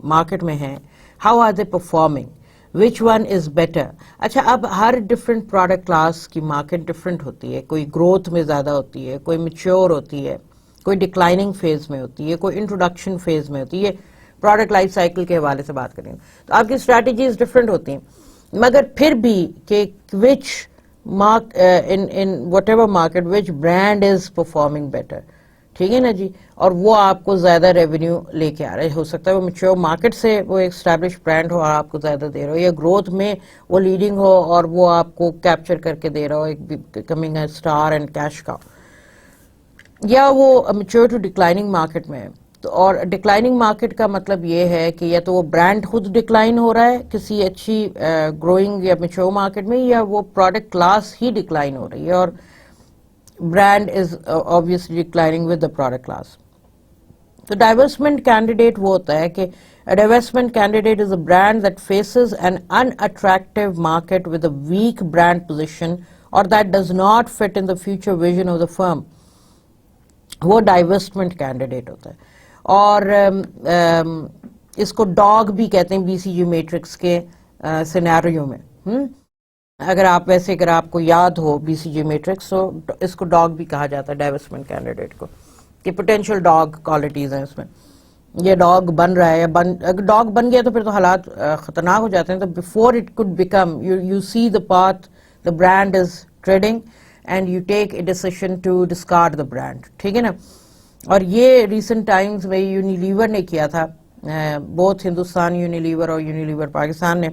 مارکیٹ میں ہیں, how are they performing, which one is better. اچھا, اب ہر ڈفرینٹ پروڈکٹ کلاس کی مارکیٹ ڈفرینٹ ہوتی ہے. کوئی گروتھ میں زیادہ ہوتی ہے, کوئی میچور ہوتی ہے, کوئی ڈکلائننگ فیز میں ہوتی ہے, کوئی انٹروڈکشن فیز میں ہوتی ہے. پروڈکٹ لائف سائیکل کے حوالے سے بات کریں تو آپ کی اسٹریٹجیز ڈفرینٹ ہوتی ہیں, مگر پھر بھی کہ وچ in whatever market which brand is performing better. ٹھیک ہے نا جی, اور وہ آپ کو زیادہ ریونیو لے کے آ رہا ہے. ہو سکتا ہے وہ میچور مارکیٹ سے وہ اسٹیبلش برانڈ ہو اور آپ کو زیادہ دے رہا ہو, یا گروتھ میں وہ لیڈنگ ہو اور وہ آپ کو کیپچر کر کے دے رہا ہو, becoming a star and cash کا, یا وہ میچور ٹو ڈکلائننگ مارکیٹ میں ہے. اور ڈکلائننگ مارکیٹ کا مطلب یہ ہے کہ یا تو وہ برانڈ خود ڈکلائن ہو رہا ہے کسی اچھی گروئنگ یا میچور مارکیٹ میں, یا وہ پروڈکٹ کلاس ہی ڈکلائن ہو رہی ہے اور brand is obviously declining with the product class. تو ڈائیورسمنٹ کینڈیڈیٹ وہ ہوتا ہے کہ divestment candidate is a brand that faces an unattractive market with a weak brand position or that does not fit in the future vision of the firm. وہ ڈائیورسمنٹ کینڈیڈیٹ ہوتا ہے. اور اس کو ڈاگ بھی کہتے ہیں BCG میٹرکس کے سینیریو میں. اگر آپ کو یاد ہو BCG میٹرکس, تو اس کو ڈاگ بھی کہا جاتا ہے ڈائیورسمنٹ کینڈیڈیٹ کو, کہ پوٹینشیل ڈاگ کوالٹیز ہیں اس میں. یہ ڈاگ بن رہا ہے, اگر ڈاگ بن گیا تو پھر تو حالات خطرناک ہو جاتے ہیں. تو before it could become, you see the path the brand is trading and you take a decision to discard the brand. ٹھیک ہے نا. اور یہ ریسنٹ ٹائمز میں یونیلیور نے کیا تھا, بہت ہندوستان یونیلیور اور یونیلیور پاکستان نے,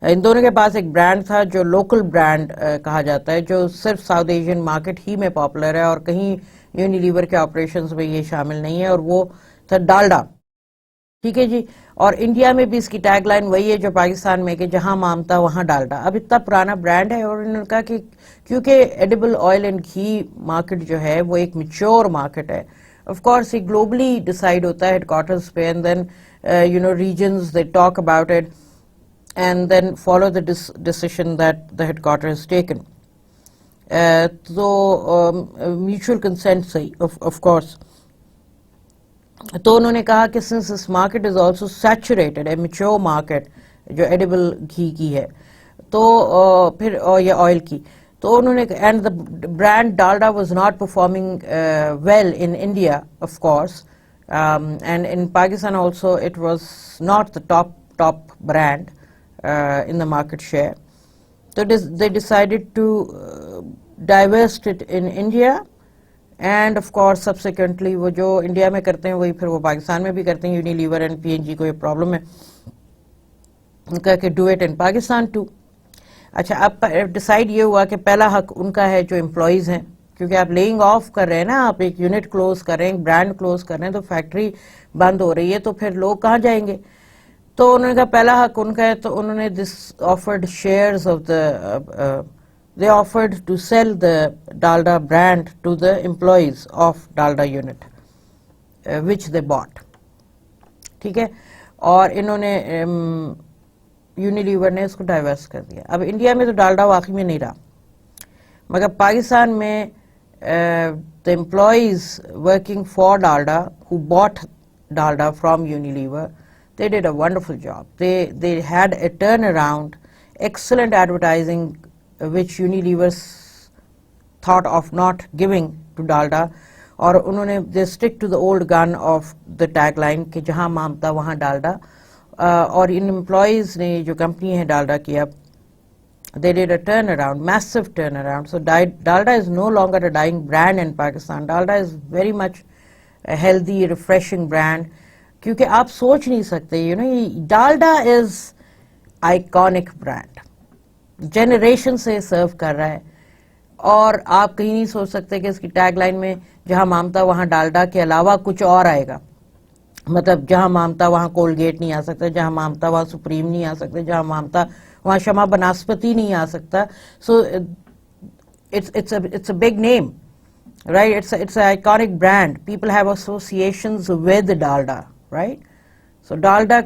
ان دونوں کے پاس ایک برانڈ تھا جو لوکل برانڈ کہا جاتا ہے، جو صرف ساؤتھ ایشین مارکیٹ ہی میں پاپولر ہے اور کہیں یونیلیور کے آپریشنز میں یہ شامل نہیں ہے، اور وہ تھا ڈالڈا. ٹھیک ہے جی. اور انڈیا میں بھی اس کی ٹیگ لائن وہی ہے جو پاکستان میں کہ جہاں مامتا وہاں ڈالڈا. اب اتنا پرانا برانڈ ہے، اور انہوں نے کہا کہ کیونکہ edible oil and ghee market جو ہے وہ ایک میچور مارکیٹ ہے. آف کورس یہ گلوبلی ڈیسائیڈ ہوتا ہے ہیڈ کوارٹرز پہ، and then regions they talk about it and then follow the decision that the headquarters has taken. So mutual consent صحیح of course. تو انہوں نے کہا کہ since this market is also saturated, a mature market جو edible گھی کی ہے، تو پھر یہ آئل کی، تو انہوں نے and the brand Dalda was not performing well in India of course, and in Pakistan also it was not the top brand in the market share. So they decided to divest it in India, and of course subsequently وہ جو انڈیا میں کرتے ہیں وہی پھر وہ پاکستان میں بھی کرتے ہیں. یونیلیور اینڈ PNG کو یہ پرابلم ہے ان کا کہ do it in Pakistan too. اچھا اب ڈیسائیڈ یہ ہوا کہ پہلا حق ان کا ہے جو امپلائیز ہیں، کیونکہ آپ لیئنگ آف کر رہے ہیں نا، آپ ایک یونٹ کلوز کر رہے ہیں، ایک برانڈ کلوز کر رہے ہیں، تو فیکٹری بند ہو رہی ہے، تو پھر لوگ کہاں جائیں گے؟ تو انہوں نے کہا پہلا حق ان کا ہے. تو انہوں نے this offered shares of the they offered to sell the Dalda brand to the employees of Dalda unit which they bought. ٹھیک ہے. اور انہوں نے یونیلیور نے اس کو ڈائیورس کر دیا. اب انڈیا میں تو ڈالڈا واقعی میں نہیں رہا، مگر پاکستان میں the employees working for Dalda who bought Dalda from Unilever, they did a wonderful job. They had a turnaround, excellent advertising which Unilever thought of not giving to Dalda, اور انہوں نے they stick to the old gun of the tagline کہ جہاں مامتا وہاں ڈالڈا. اور ان امپلائیز نے جو کمپنی ہے ڈالڈا کی اب they did a turnaround, massive turnaround. So Dalda is no longer a dying brand in Pakistan. Dalda is very much a healthy, refreshing brand. کیونکہ آپ سوچ نہیں سکتے Dalda is iconic brand. Generation سے سرو کر رہا ہے، اور آپ کہیں نہیں سوچ سکتے کہ اس کی ٹیگ لائن میں جہاں مامتا وہاں ڈالڈا کے علاوہ کچھ اور آئے گا. مطلب جہاں مامتا وہاں کولگیٹ نہیں آ سکتا، جہاں مامتا وہاں سپریم نہیں آ سکتے، جہاں مامتا وہاں شمع بناسپتی نہیں آ سکتا. سو it's a big name, right? It's an iconic brand. People have associations with Dalda, right? So Dalda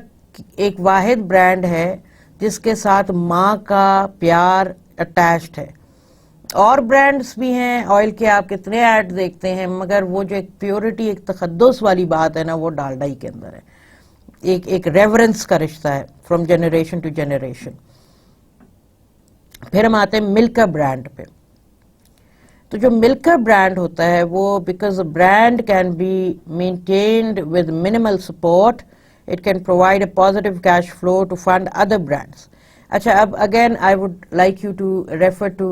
ایک واحد برانڈ ہے جس کے ساتھ ماں کا پیار اٹیچڈ ہے. اور برانڈز بھی ہیں آئل کے، آپ کتنے ایڈ دیکھتے ہیں، مگر وہ جو ایک پیورٹی، ایک تقدس والی بات ہے نا، وہ ڈالڈا ہی کے اندر ہے. ایک ریورنس کا رشتہ ہے فرام جنریشن ٹو جنریشن. پھر ہم آتے ہیں ملکا برانڈ پہ. تو جو ملکا برانڈ ہوتا ہے وہ because brand can be maintained with minimal support, it can provide a positive cash flow to fund other brands. اچھا اب again I would like you to refer to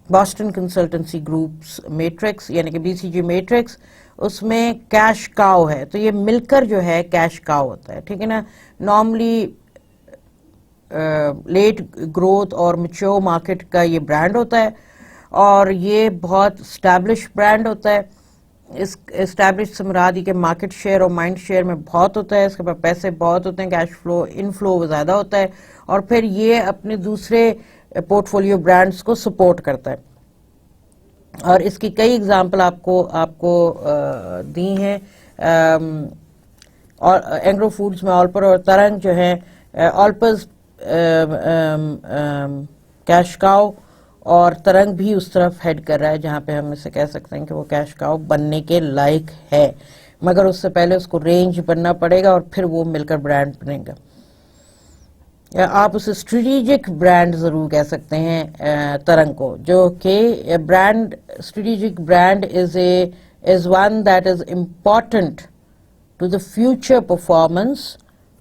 Boston Consultancy Group's matrix، یعنی کہ BCG matrix. اس میں کیش کاؤ ہے، تو یہ ملکر جو ہے کیش کاؤ ہوتا ہے. ٹھیک ہے نا. نارملی لیٹ گروتھ اور میچور مارکیٹ کا یہ برانڈ ہوتا ہے، اور یہ بہت اسٹیبلش برانڈ ہوتا ہے. اس اسٹیبلش سے مراد یہ کہ مارکیٹ شیئر اور مائنڈ شیئر میں بہت ہوتا ہے، اس کے پاس پیسے بہت ہوتے ہیں، کیش فلو انفلو زیادہ ہوتا ہے، اور پھر یہ اپنے دوسرے پورٹ فولیو برانڈز کو سپورٹ کرتا ہے. اور اس کی کئی اگزامپل آپ کو دی ہیں. اینگرو فوڈز میں آلپر اور ترنگ جو ہیں، آلپرز کیش کاؤ، اور ترنگ بھی اس طرف ہیڈ کر رہا ہے جہاں پہ ہم اسے کہہ سکتے ہیں کہ وہ کیش کاؤ بننے کے لائق ہے، مگر اس سے پہلے اس کو رینج بننا پڑے گا اور پھر وہ مل کر برانڈ بنے گا. آپ اسے اسٹریٹجک برانڈ ضرور کہہ سکتے ہیں ترنگ کو، جو کہ brand strategic brand is one that is important to the future performance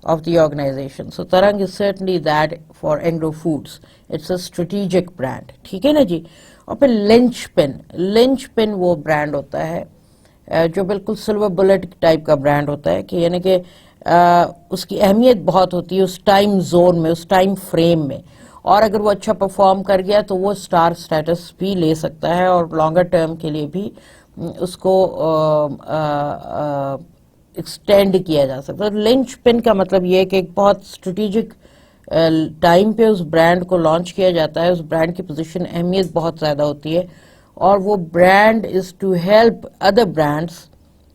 of the organization. So Tarang is certainly that for Anglo Foods. It's a strategic brand. ٹھیک ہے نا جی. اور پھر لنچ پن وہ برانڈ ہوتا ہے جو بالکل سلور بلٹ ٹائپ کا برانڈ ہوتا ہے، کہ یعنی کہ اس کی اہمیت بہت ہوتی ہے اس ٹائم زون میں، اس ٹائم فریم میں، اور اگر وہ اچھا پرفارم کر گیا تو وہ سٹار سٹیٹس بھی لے سکتا ہے اور لانگر ٹرم کے لیے بھی اس کو ایکسٹینڈ کیا جا سکتا ہے. لنچ پن کا مطلب یہ ہے کہ ایک بہت اسٹریٹجک ٹائم پہ اس برانڈ کو لانچ کیا جاتا ہے، اس برانڈ کی پوزیشن اہمیت بہت زیادہ ہوتی ہے، اور وہ brand is to help other brands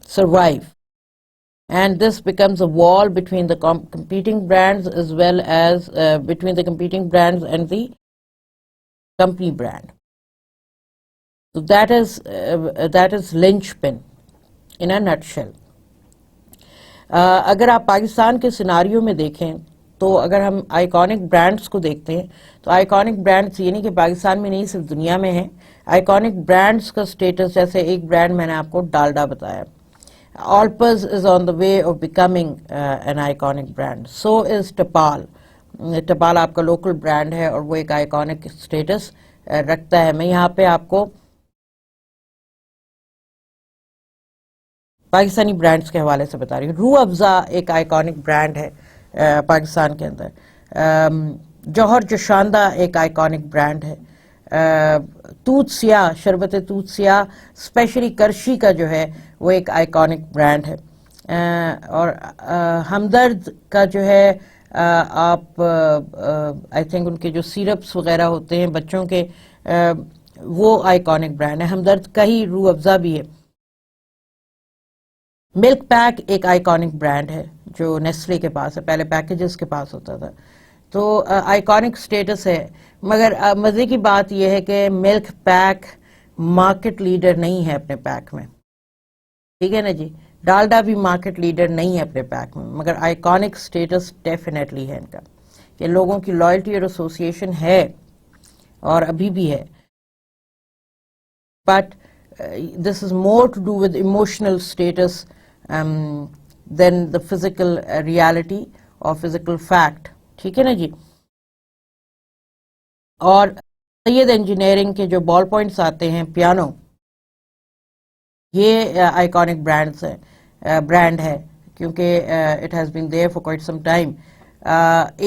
survive. And this becomes a wall between the competing brands as well as between the competing brands and the company brand. So that is linchpin in a nutshell. اگر آپ پاکستان کے سیناریو میں دیکھیں تو اگر ہم آئیکونک برانڈز کو دیکھتے ہیں تو آئیکونک برانڈز یہ نہیں کہ پاکستان میں نہیں، صرف دنیا میں ہیں. آئیکونک برانڈز کا سٹیٹس، جیسے ایک برانڈ میں نے آپ کو ڈالڈا بتایا، Alpers is on the way of becoming an iconic brand. So is Tapal. Tapal آپ کا لوکل برانڈ ہے اور وہ ایک آئیکونک سٹیٹس رکھتا ہے. میں یہاں پہ آپ کو پاکستانی برانڈز کے حوالے سے بتا رہی ہوں. روح افزا ایک آئیکونک برانڈ ہے پاکستان کے اندر. جوہر جوشاندہ ایک آئیکونک برانڈ ہے. توت سیاہ، شربت توت سیاہ اسپیشلی کرشی کا جو ہے وہ ایک آئیکونک برانڈ ہے. اور ہمدرد کا جو ہے آپ آئی تھنک ان کے جو سیرپس وغیرہ ہوتے ہیں بچوں کے، وہ آئیکونک برانڈ ہے. ہمدرد کا ہی روح افزا بھی ہے. ملک پیک ایک آئیکونک برانڈ ہے جو نیسلے کے پاس ہے، پہلے پیکیجز کے پاس ہوتا تھا، تو آئیکونک سٹیٹس ہے. مگر مزے کی بات یہ ہے کہ ملک پیک مارکیٹ لیڈر نہیں ہے اپنے پیک میں، ٹھیک ہے نا جی. ڈالڈا بھی مارکیٹ لیڈر نہیں ہے اپنے پیک میں، مگر آئیکونک سٹیٹس ڈیفینیٹلی ہے ان کا، کہ لوگوں کی لائلٹی اور ایسوسیشن ہے اور ابھی بھی ہے. But this is more to do with emotional status than the physical reality اور فزیکل فیکٹ، ٹھیک ہے نا جی. اور سید انجینئرنگ کے جو بال پوائنٹس آتے ہیں، پیانو، یہ آئیکونک برانڈ ہے کیونکہ it has been there for quite some time.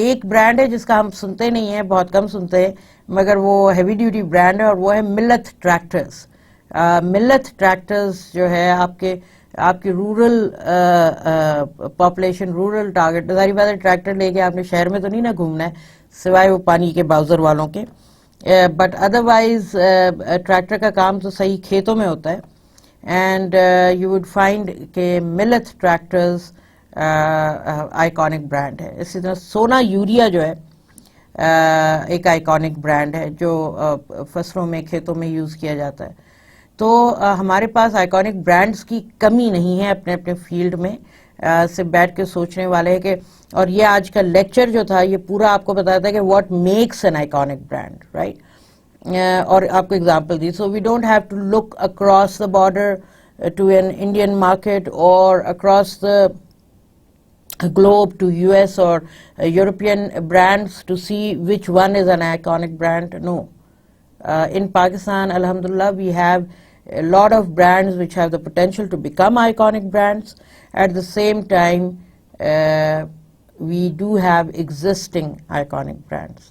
ایک برانڈ ہے جس کا ہم سنتے نہیں ہیں، بہت کم سنتے ہیں، مگر وہ ہیوی ڈیوٹی برانڈ ہے، اور وہ ہے ملت ٹریکٹرز. ملت ٹریکٹرز جو ہے آپ کی رورل پاپولیشن، رورل ٹارگٹ، ظاہری بات ہے ٹریکٹر لے کے آپ نے شہر میں تو نہیں نہ گھومنا ہے سوائے وہ پانی کے باؤزر والوں کے، بٹ ادروائز ٹریکٹر کا کام تو صحیح کھیتوں میں ہوتا ہے. اینڈ یو وڈ فائنڈ کہ ملت ٹریکٹرز آئیکونک برانڈ ہے. اسی طرح سونا یوریا جو ہے ایک آئیکونک برانڈ ہے جو فصلوں میں، کھیتوں میں یوز کیا جاتا ہے. تو ہمارے پاس آئیکونک برانڈز کی کمی نہیں ہے اپنے اپنے فیلڈ میں. سے بیٹھ کے سوچنے والے ہیں کہ، اور یہ آج کا لیکچر جو تھا یہ پورا آپ کو بتایا تھا کہ what makes an iconic brand, right. اور آپ کو اگزامپل دی. So we don't have to look across the border to an Indian market اور across the globe to US or European brands to see which one is an iconic brand. No. In Pakistan, alhamdulillah, we have a lot of brands which have the potential to become iconic brands. At the same time, we do have existing iconic brands.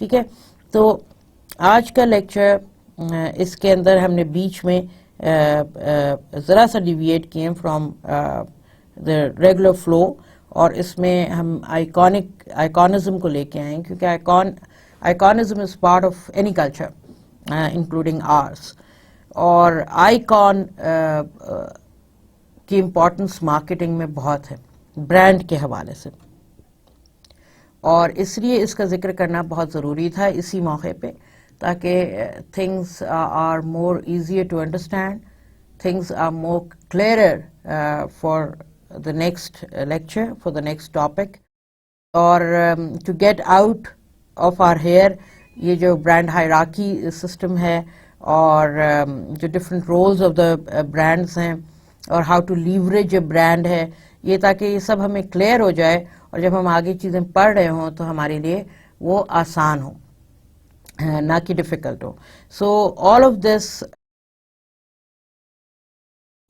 ٹھیک ہے. تو آج کا لیکچر اس کے اندر ہم نے بیچ میں ذرا سا ڈیویٹ کیے فرام the regular flow, اور اس میں ہم آئیکونزم کو لے کے آئیں کیونکہ iconism is part of any culture including ours. اور آئیکن کی امپورٹنس مارکیٹنگ میں بہت ہے برانڈ کے حوالے سے، اور اس لیے اس کا ذکر کرنا بہت ضروری تھا اسی موقع پہ، تاکہ things are more easier to understand, things are more clearer for the next lecture, for the next topic, or to get out of our hair یہ جو برانڈ ہائرارکی سسٹم ہے اور جو different roles of the brands ہیں اور how to leverage a brand ہے، یہ تاکہ یہ سب ہمیں کلیئر ہو جائے اور جب ہم آگے چیزیں پڑھ رہے ہوں تو ہمارے لیے وہ آسان ہو، نہ کہ difficult who. So all of this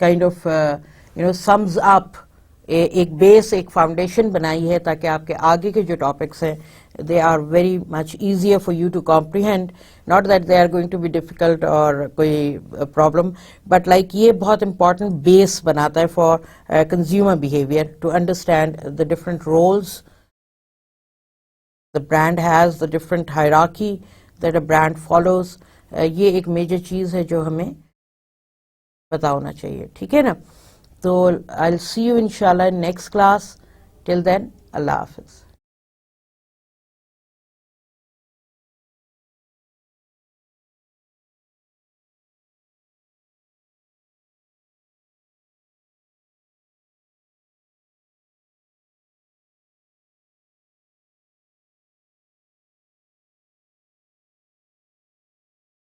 kind of sums up ایک بیس ایک فاؤنڈیشن بنائی ہے تاکہ آپ کے آگے کے جو ٹاپکس ہیں they are very much easier for you to comprehend, not that they are going to be difficult اور کوئی problem, but like یہ بہت important base بناتا ہے for consumer behavior to understand the different roles the brand has, the different hierarchy that a brand follows. یہ ایک میجر چیز ہے جو ہمیں پتا ہونا چاہیے, ٹھیک ہے نا. تو I'll see you inshallah in next class. Till then, Allah Hafiz.